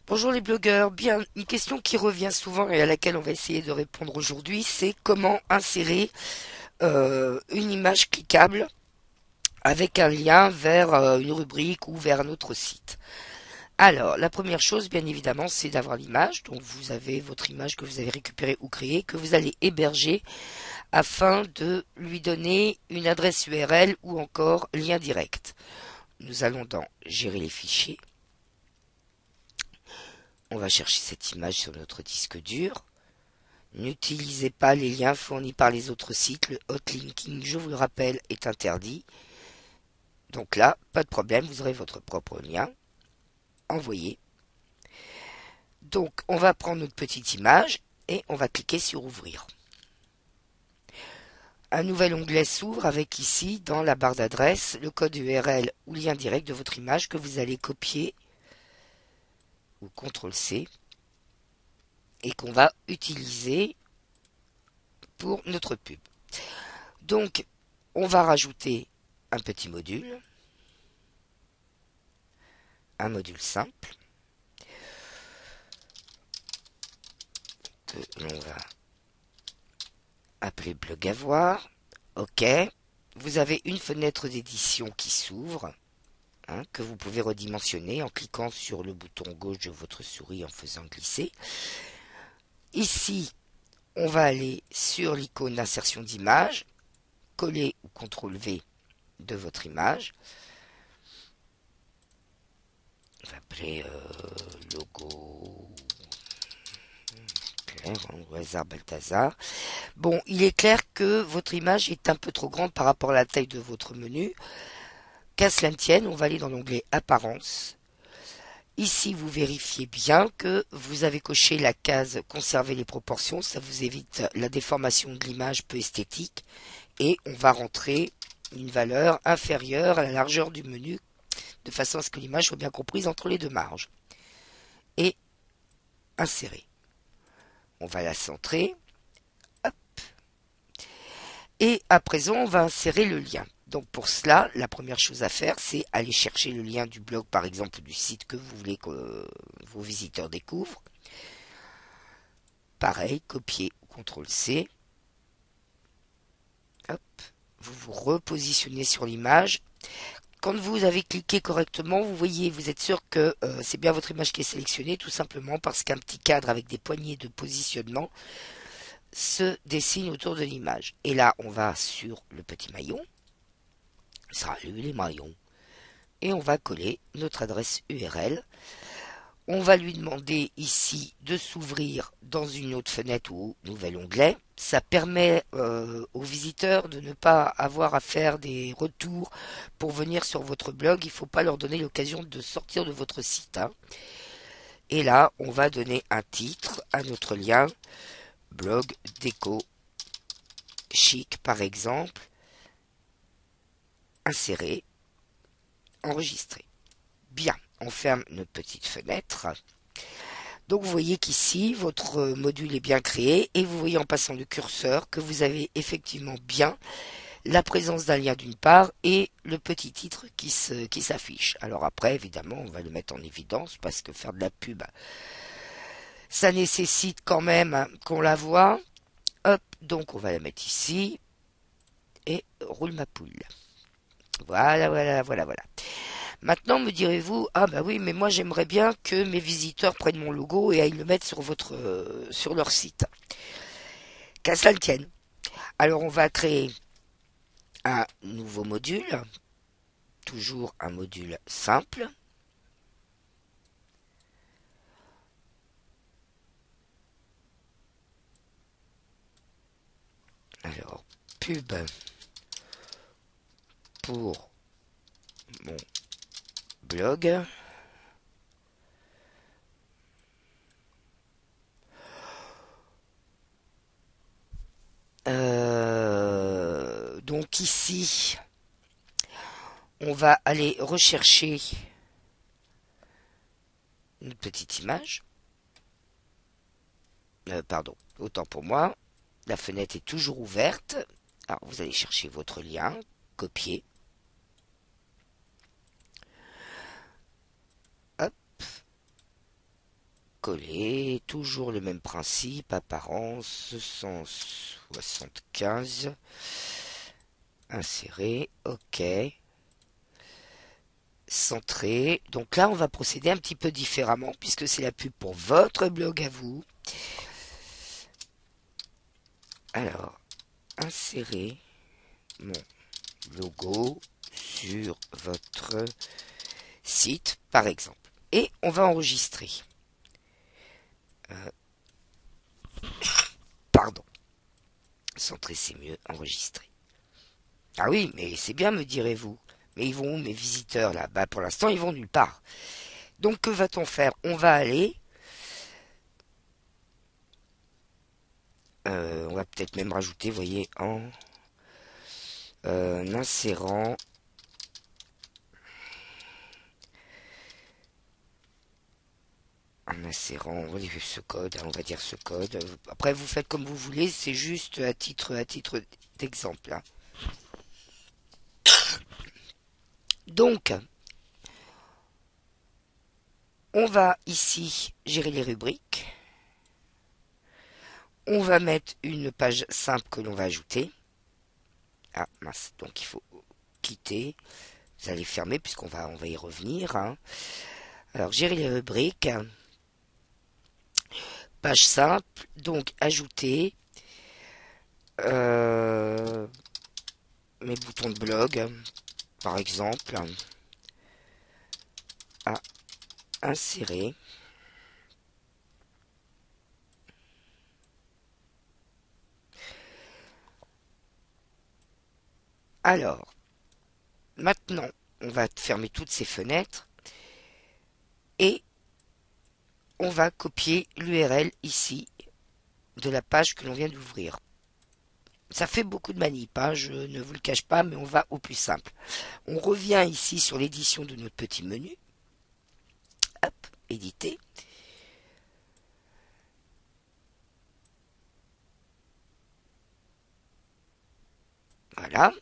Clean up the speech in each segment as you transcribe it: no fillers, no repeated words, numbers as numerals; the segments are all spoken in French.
Bonjour les blogueurs, bien une question qui revient souvent et à laquelle on va essayer de répondre aujourd'hui, c'est comment insérer une image cliquable avec un lien vers une rubrique ou vers un autre site. Alors, la première chose, bien évidemment, c'est d'avoir l'image. Donc, vous avez votre image que vous avez récupérée ou créée, que vous allez héberger afin de lui donner une adresse URL ou encore lien direct. Nous allons dans Gérer les fichiers. On va chercher cette image sur notre disque dur. N'utilisez pas les liens fournis par les autres sites. Le hotlinking, je vous le rappelle, est interdit. Donc là, pas de problème, vous aurez votre propre lien. Envoyer. Donc, on va prendre notre petite image et on va cliquer sur Ouvrir. Un nouvel onglet s'ouvre avec ici, dans la barre d'adresse, le code URL ou lien direct de votre image que vous allez copier ou CTRL-C et qu'on va utiliser pour notre pub. Donc, on va rajouter un petit module, un module simple, que l'on va appeler blog à voir. OK. Vous avez une fenêtre d'édition qui s'ouvre, que vous pouvez redimensionner en cliquant sur le bouton gauche de votre souris en faisant glisser. Ici, on va aller sur l'icône d'insertion d'image, coller ou CTRL-V de votre image. On va appeler logo clair, au hasard Balthazar. Bon, il est clair que votre image est un peu trop grande par rapport à la taille de votre menu. Qu'à cela ne tienne, on va aller dans l'onglet Apparence. Ici, vous vérifiez bien que vous avez coché la case Conserver les proportions. Ça vous évite la déformation de l'image peu esthétique. Et on va rentrer une valeur inférieure à la largeur du menu, de façon à ce que l'image soit bien comprise entre les deux marges. Et insérer. On va la centrer. Hop. Et à présent, on va insérer le lien. Donc pour cela, la première chose à faire, c'est aller chercher le lien du blog, par exemple, du site que vous voulez que vos visiteurs découvrent. Pareil, copier ou CTRL-C. Hop, vous vous repositionnez sur l'image. Quand vous avez cliqué correctement, vous voyez, vous êtes sûr que c'est bien votre image qui est sélectionnée, tout simplement parce qu'un petit cadre avec des poignées de positionnement se dessine autour de l'image. Et là, on va sur le petit maillon. Salut les maillons. Et on va coller notre adresse URL. On va lui demander ici de s'ouvrir dans une autre fenêtre ou nouvel onglet. Ça permet aux visiteurs de ne pas avoir à faire des retours pour venir sur votre blog. Il ne faut pas leur donner l'occasion de sortir de votre site. Et là, on va donner un titre à notre lien. Blog déco chic par exemple. Insérer. Enregistrer. Bien, on ferme notre petite fenêtre. Donc vous voyez qu'ici, votre module est bien créé et vous voyez en passant le curseur que vous avez effectivement bien la présence d'un lien d'une part et le petit titre qui s'affiche. Alors après, évidemment, on va le mettre en évidence parce que faire de la pub, ça nécessite quand même qu'on la voit. Hop, donc on va la mettre ici et roule ma poule. Voilà, voilà, voilà, voilà. Maintenant, me direz-vous, ah bah oui, mais moi j'aimerais bien que mes visiteurs prennent mon logo et aillent le mettre sur sur leur site. Qu'à cela ne tienne. Alors on va créer un nouveau module, toujours un module simple. Alors, pub pour mon blog. Donc ici, on va aller rechercher une petite image. Pardon, autant pour moi. La fenêtre est toujours ouverte. Alors vous allez chercher votre lien, copier. Hop. coller, toujours le même principe, apparence, 175, insérer, ok, centrer. Donc là, on va procéder un petit peu différemment, puisque c'est la pub pour votre blog à vous. Alors, insérer mon logo sur votre site, par exemple. Et on va enregistrer. Pardon. Centrer, c'est mieux. Enregistrer. Ah oui, mais c'est bien, me direz-vous. Mais ils vont où, mes visiteurs, là? Bah, pour l'instant, ils vont nulle part. Donc, que va-t-on faire? On va aller... on va peut-être même rajouter, vous voyez, en insérant... En insérant ce code, hein, on va dire ce code. Après, vous faites comme vous voulez, c'est juste à titre d'exemple. Hein. Donc, on va ici gérer les rubriques. On va mettre une page simple que l'on va ajouter. Ah mince, donc il faut quitter. Vous allez fermer puisqu'on va y revenir. Hein. Alors, gérer les rubriques. Page simple, donc ajouter mes boutons de blog, par exemple, à insérer. Alors, maintenant, on va fermer toutes ces fenêtres et on va copier l'URL ici de la page que l'on vient d'ouvrir. Ça fait beaucoup de manip, hein, je ne vous le cache pas, mais on va au plus simple. On revient ici sur l'édition de notre petit menu. Hop, éditer. Voilà.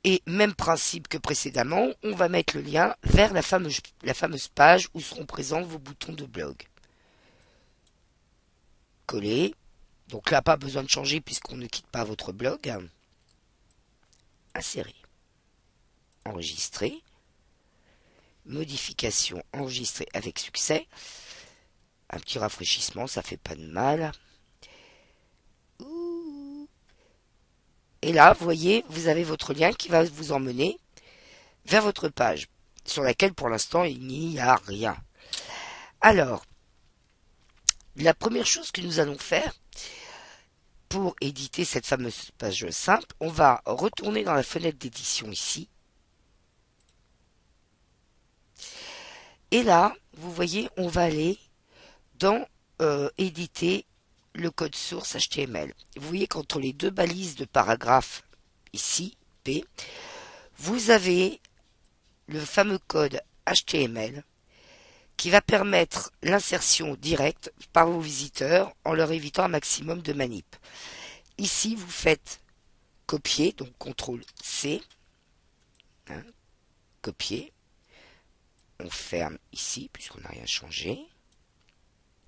Et même principe que précédemment, on va mettre le lien vers la fameuse page où seront présents vos boutons de blog. Coller. Donc là, pas besoin de changer puisqu'on ne quitte pas votre blog. Insérer. Enregistrer. Modification enregistrée avec succès. Un petit rafraîchissement, ça fait pas de mal. Et là, vous voyez, vous avez votre lien qui va vous emmener vers votre page, sur laquelle pour l'instant il n'y a rien. Alors, la première chose que nous allons faire pour éditer cette fameuse page simple, on va retourner dans la fenêtre d'édition ici. Et là, vous voyez, on va aller dans éditer le code source HTML. Vous voyez qu'entre les deux balises de paragraphe ici, P, vous avez le fameux code HTML qui va permettre l'insertion directe par vos visiteurs en leur évitant un maximum de manip. Ici, vous faites copier, donc CTRL C, hein, copier. On ferme ici puisqu'on n'a rien changé.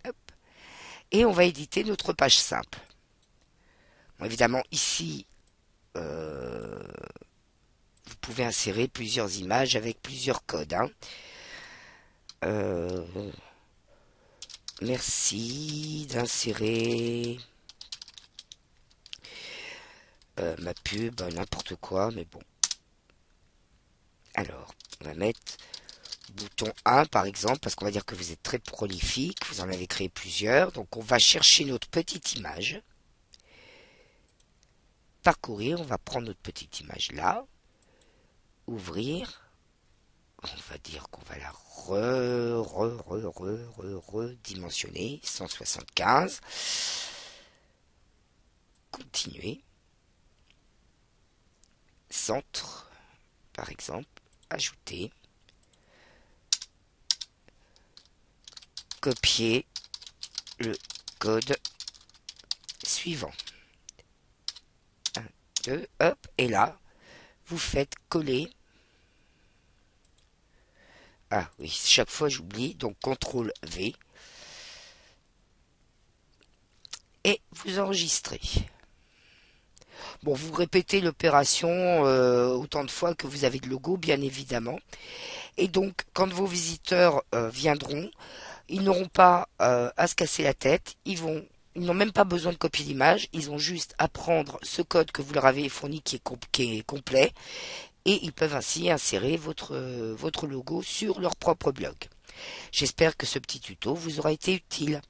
Hop. Et on va éditer notre page simple. Bon, évidemment, ici, vous pouvez insérer plusieurs images avec plusieurs codes. Hein. Merci d'insérer ma pub, n'importe quoi, mais bon. Alors, on va mettre bouton 1 par exemple, parce qu'on va dire que vous êtes très prolifique, vous en avez créé plusieurs. Donc on va chercher notre petite image. Parcourir, on va prendre notre petite image là. Ouvrir. On va dire qu'on va la redimensionner. 175. Continuer. Centre, par exemple. Ajouter. Copier le code suivant. 1, 2, hop, et là, vous faites coller. Ah oui, chaque fois j'oublie, donc CTRL V. et vous enregistrez. Bon, vous répétez l'opération autant de fois que vous avez de logo, bien évidemment. Et donc, quand vos visiteurs viendront, ils n'auront pas à se casser la tête. Ils n'ont même pas besoin de copier l'image. Ils ont juste à prendre ce code que vous leur avez fourni qui est complet. Et ils peuvent ainsi insérer votre logo sur leur propre blog. J'espère que ce petit tuto vous aura été utile.